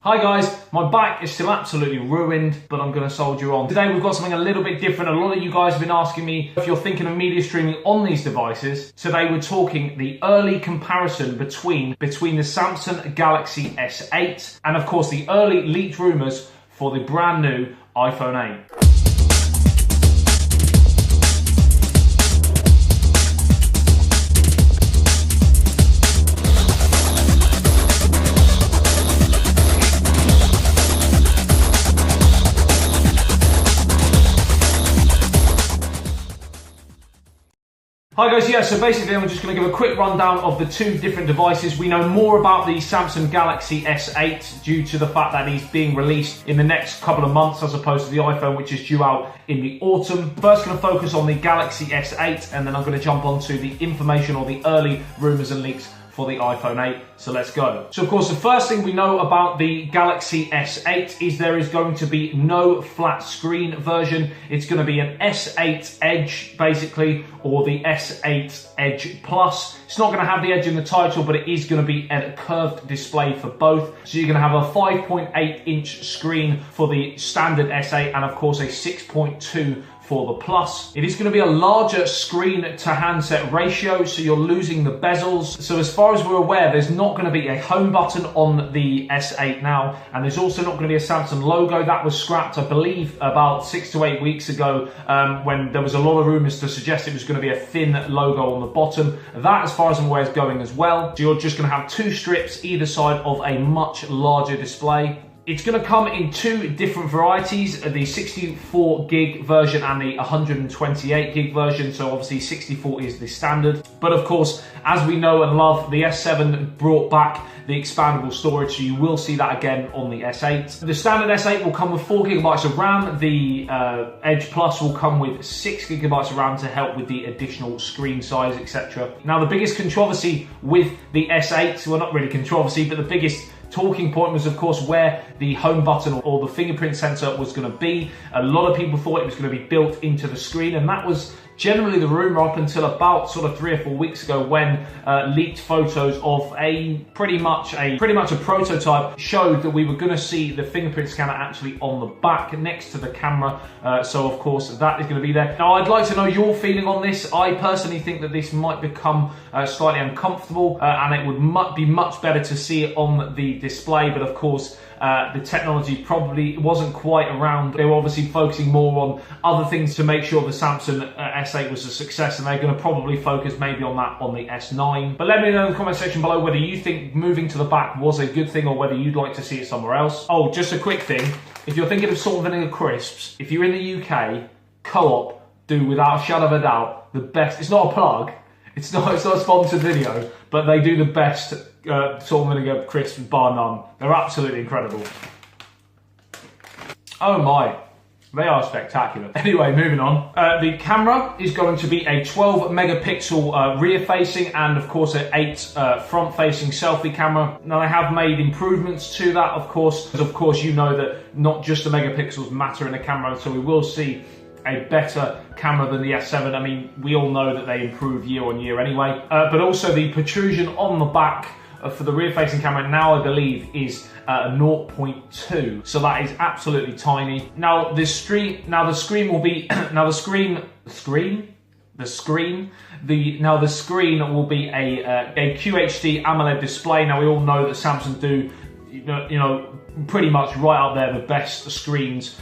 Hi guys, my back is still absolutely ruined, but I'm going to soldier on. Today we've got something a little bit different. A lot of you guys have been asking me if you're thinking of media streaming on these devices. Today we're talking the early comparison between the Samsung Galaxy S8 and of course the early leaked rumours for the brand new iPhone 8. Hi guys, so basically I'm just going to give a quick rundown of the two different devices. We know more about the Samsung Galaxy S8 due to the fact that he's being released in the next couple of months as opposed to the iPhone, which is due out in the autumn. First going to focus on the Galaxy S8 and then I'm going to jump onto the information or the early rumours and leaks for the iPhone 8, so let's go. So of course the first thing we know about the Galaxy S8 is there is going to be no flat screen version. It's going to be an S8 Edge basically, or the S8 Edge Plus. It's not going to have the Edge in the title, but it is going to be a curved display for both. So you're going to have a 5.8 inch screen for the standard S8 and of course a 6.2 for the Plus. It is going to be a larger screen to handset ratio, so you're losing the bezels. So as far as we're aware, there's not going to be a home button on the S8 now, and there's also not going to be a Samsung logo. That was scrapped, I believe, about 6 to 8 weeks ago, when there was a lot of rumours to suggest it was going to be a thin logo on the bottom. That, as far as I'm aware, is going as well. So you're just going to have two strips either side of a much larger display. It's going to come in two different varieties, the 64 gig version and the 128 gig version. So obviously 64 is the standard. But of course, as we know and love, the S7 brought back the expandable storage, so you will see that again on the S8. The standard S8 will come with 4 gigabytes of RAM. The Edge Plus will come with 6 gigabytes of RAM to help with the additional screen size, etc. Now, the biggest controversy with the S8, well, not really controversy, but the biggest talking point was of course where the home button or the fingerprint sensor was going to be. A lot of people thought it was going to be built into the screen, and that was generally the rumour up until about sort of 3 or 4 weeks ago when leaked photos of a pretty much a prototype showed that we were going to see the fingerprint scanner actually on the back next to the camera. So of course that is going to be there. Now I'd like to know your feeling on this. I personally think that this might become slightly uncomfortable and it would be much better to see it on the display, but of course the technology probably wasn't quite around. They were obviously focusing more on other things to make sure the Samsung S8 was a success, and they're going to probably focus maybe on that on the S9. But let me know in the comment section below whether you think moving to the back was a good thing or whether you'd like to see it somewhere else. Oh, just a quick thing. If you're thinking of salt and vinegar crisps, if you're in the UK, Co-op do without a shadow of a doubt the best. It's not a plug. It's not a sponsored video, but they do the best salt and vinegar crisps bar none. They're absolutely incredible. Oh my, they are spectacular. Anyway, moving on. The camera is going to be a 12 megapixel rear facing and of course an 8 front facing selfie camera. Now they have made improvements to that, of course, because of course you know that not just the megapixels matter in a camera, so we will see a better camera than the S7. I mean, we all know that they improve year on year anyway. But also the protrusion on the back for the rear-facing camera now, I believe, is 0.2. So that is absolutely tiny. Now the screen will be the screen will be a QHD AMOLED display. Now we all know that Samsung do, you know, pretty much right up there the best screens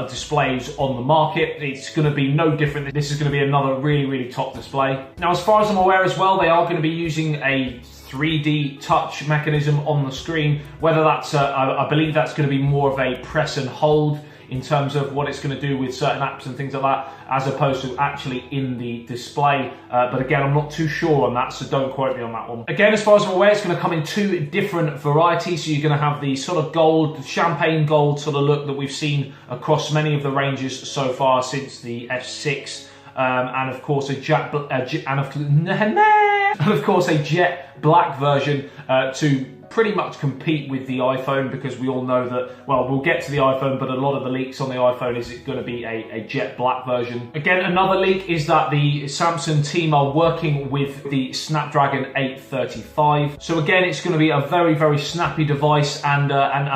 displays on the market. It's going to be no different. This is going to be another really top display. Now as far as I'm aware as well, they are going to be using a 3D touch mechanism on the screen. Whether that's I believe that's going to be more of a press and hold in terms of what it's going to do with certain apps and things like that, as opposed to actually in the display. But again, I'm not too sure on that, so don't quote me on that one. Again, as far as I'm aware, it's going to come in two different varieties. So you're going to have the sort of gold, champagne gold sort of look that we've seen across many of the ranges so far since the S6. And of course a jet black version to pretty much compete with the iPhone, because we all know that, well, we'll get to the iPhone, but a lot of the leaks on the iPhone is it going to be a jet black version. Again, another leak is that the Samsung team are working with the Snapdragon 835. So again, it's going to be a very, very snappy device, and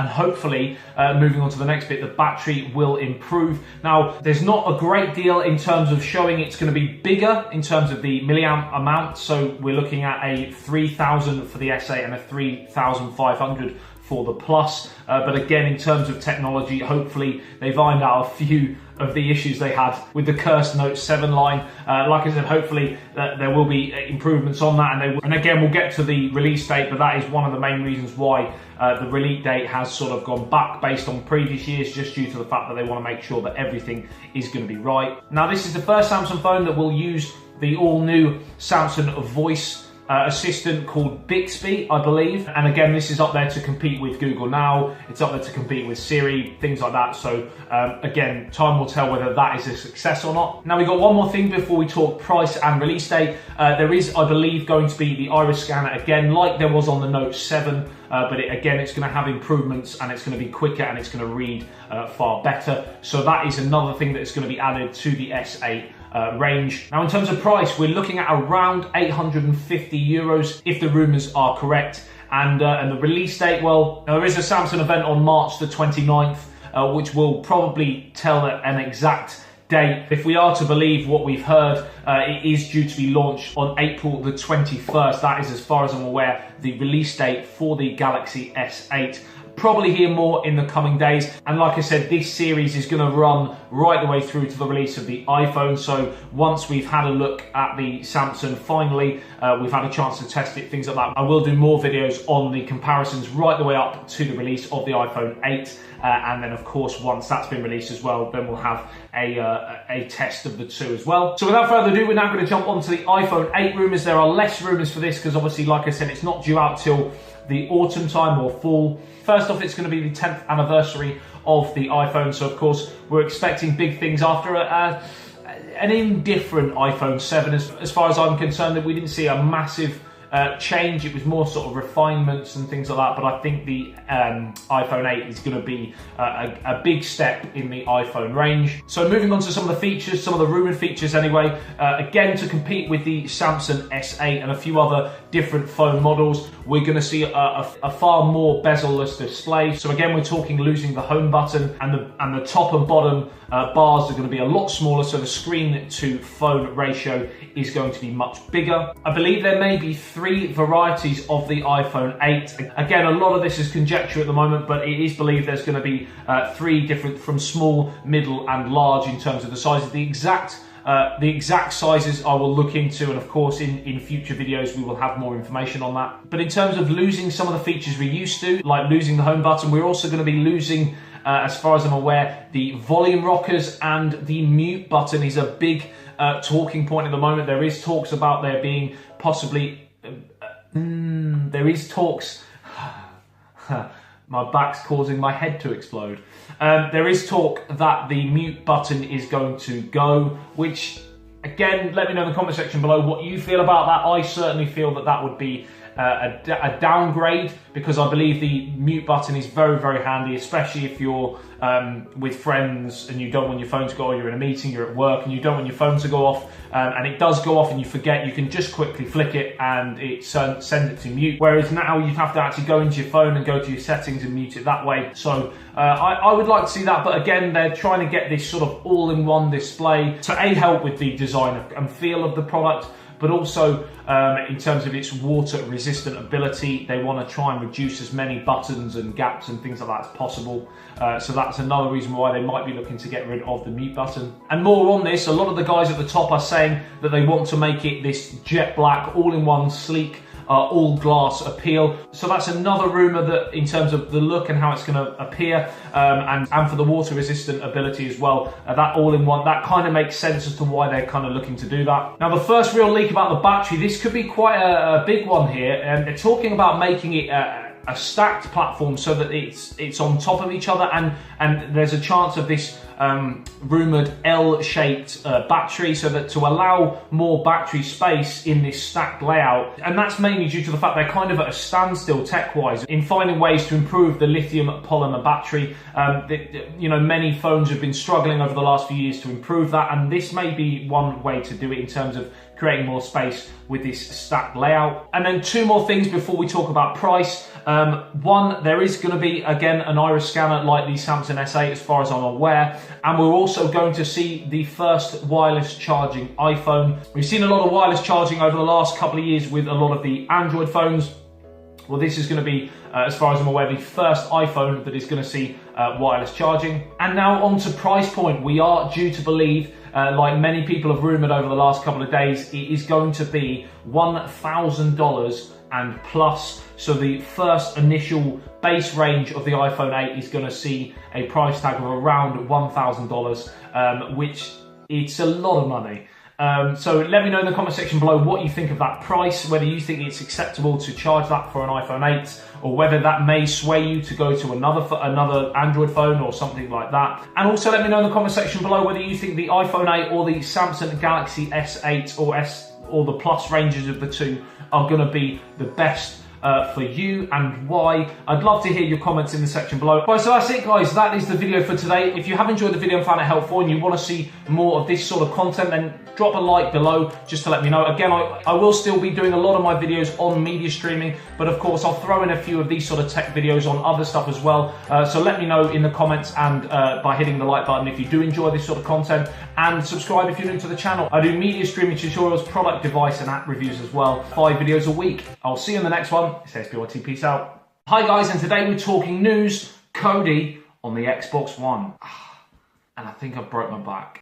hopefully, moving on to the next bit, the battery will improve. Now, there's not a great deal in terms of showing it's going to be bigger in terms of the milliamp amount. So we're looking at a 3000 for the S8 and a 3500 for the Plus. But again, in terms of technology, hopefully they've ironed out a few of the issues they had with the cursed Note 7 line. Like I said, hopefully there will be improvements on that, and again, we'll get to the release date, but that is one of the main reasons why the release date has sort of gone back based on previous years, just due to the fact that they want to make sure that everything is going to be right. Now, this is the first Samsung phone that will use the all-new Samsung Voice assistant called Bixby, I believe. And again, this is up there to compete with Google Now. It's up there to compete with Siri, things like that. So again, time will tell whether that is a success or not. Now, we've got one more thing before we talk price and release date. There is, I believe, going to be the iris scanner again, like there was on the Note 7. But again, it's going to have improvements, and it's going to be quicker, and it's going to read far better. So that is another thing that's going to be added to the S8 range. Now, in terms of price, we're looking at around 850 euros if the rumours are correct. And the release date, well, there is a Samsung event on March the 29th, which will probably tell an exact date. If we are to believe what we've heard, it is due to be launched on April the 21st. That is, as far as I'm aware, the release date for the Galaxy S8. Probably hear more in the coming days. And like I said, this series is going to run right the way through to the release of the iPhone. So once we've had a look at the Samsung, finally, we've had a chance to test it, things like that, I will do more videos on the comparisons right the way up to the release of the iPhone 8. And then, of course, once that's been released as well, then we'll have a test of the two as well. So without further ado, we're now going to jump onto the iPhone 8 rumours. There are less rumours for this because obviously, like I said, it's not due out till the autumn time or fall. First off, it's going to be the 10th anniversary of the iPhone. So, of course, we're expecting big things after an indifferent iPhone 7. As far as I'm concerned, that we didn't see a massive change. It was more sort of refinements and things like that, but I think the iPhone 8 is going to be a big step in the iPhone range. So moving on to some of the features, some of the rumoured features anyway, again, to compete with the Samsung S8 and a few other different phone models, we're going to see a far more bezel-less display. So again, we're talking losing the home button, and the top and bottom bars are going to be a lot smaller, so the screen to phone ratio is going to be much bigger. I believe there may be 3 varieties of the iPhone 8. Again, a lot of this is conjecture at the moment, but it is believed there's going to be 3 different, from small, middle and large in terms of the sizes. The exact sizes I will look into, and of course in future videos we will have more information on that. But in terms of losing some of the features we're used to, like losing the home button, we're also going to be losing, as far as I'm aware, the volume rockers, and the mute button is a big talking point at the moment. There is talks about there being possibly, there is talks, my back's causing my head to explode. There is talk that the mute button is going to go, which, again, let me know in the comment section below what you feel about that. I certainly feel that that would be a downgrade, because I believe the mute button is very, very handy, especially if you're with friends and you don't want your phone to go, or you're in a meeting, you're at work and you don't want your phone to go off, and it does go off and you forget, you can just quickly flick it and it sends it to mute. Whereas now you have to actually go into your phone and go to your settings and mute it that way. So I would like to see that, but again, they're trying to get this sort of all-in-one display to help with the design and feel of the product, but also in terms of its water-resistant ability. They want to try and reduce as many buttons and gaps and things like that as possible. So that's another reason why they might be looking to get rid of the mute button. And more on this, a lot of the guys at the top are saying that they want to make it this jet black, all-in-one, sleek, all glass appeal. So that's another rumour, that in terms of the look and how it's going to appear, and for the water resistant ability as well, that all-in-one, that kind of makes sense as to why they're kind of looking to do that. Now, the first real leak about the battery, this could be quite a big one here, and they're talking about making it a stacked platform so that it's on top of each other, and there's a chance of this rumored L-shaped battery, so that to allow more battery space in this stacked layout. And that's mainly due to the fact they're kind of at a standstill tech-wise in finding ways to improve the lithium polymer battery. You know, many phones have been struggling over the last few years to improve that, and this may be one way to do it in terms of creating more space with this stacked layout. And then two more things before we talk about price. One, there is going to be, again, an iris scanner like the Samsung S8 as far as I'm aware, and we're also going to see the first wireless charging iPhone. We've seen a lot of wireless charging over the last couple of years with a lot of the Android phones. Well, this is going to be, as far as I'm aware, the first iPhone that is going to see wireless charging. And now on to price point. We are due to believe, like many people have rumoured over the last couple of days, it is going to be $1,000 and plus. So the first initial base range of the iPhone 8 is going to see a price tag of around $1,000, which it's a lot of money. So let me know in the comment section below what you think of that price, whether you think it's acceptable to charge that for an iPhone 8, or whether that may sway you to go to another Android phone or something like that. And also let me know in the comment section below whether you think the iPhone 8 or the Samsung Galaxy S8 or the Plus ranges of the two are going to be the best for you, and why. I'd love to hear your comments in the section below. Right, so that's it, guys. That is the video for today. If you have enjoyed the video and found it helpful and you want to see more of this sort of content, then drop a like below just to let me know. Again, I will still be doing a lot of my videos on media streaming, but of course I'll throw in a few of these sort of tech videos on other stuff as well. So let me know in the comments, and by hitting the like button if you do enjoy this sort of content, and subscribe if you're new to the channel. I do media streaming tutorials, product, device and app reviews as well. 5 videos a week. I'll see you in the next one. It's SPYT, peace out. Hi guys, and today we're talking news. Kodi on the Xbox One. And I think I broke my back.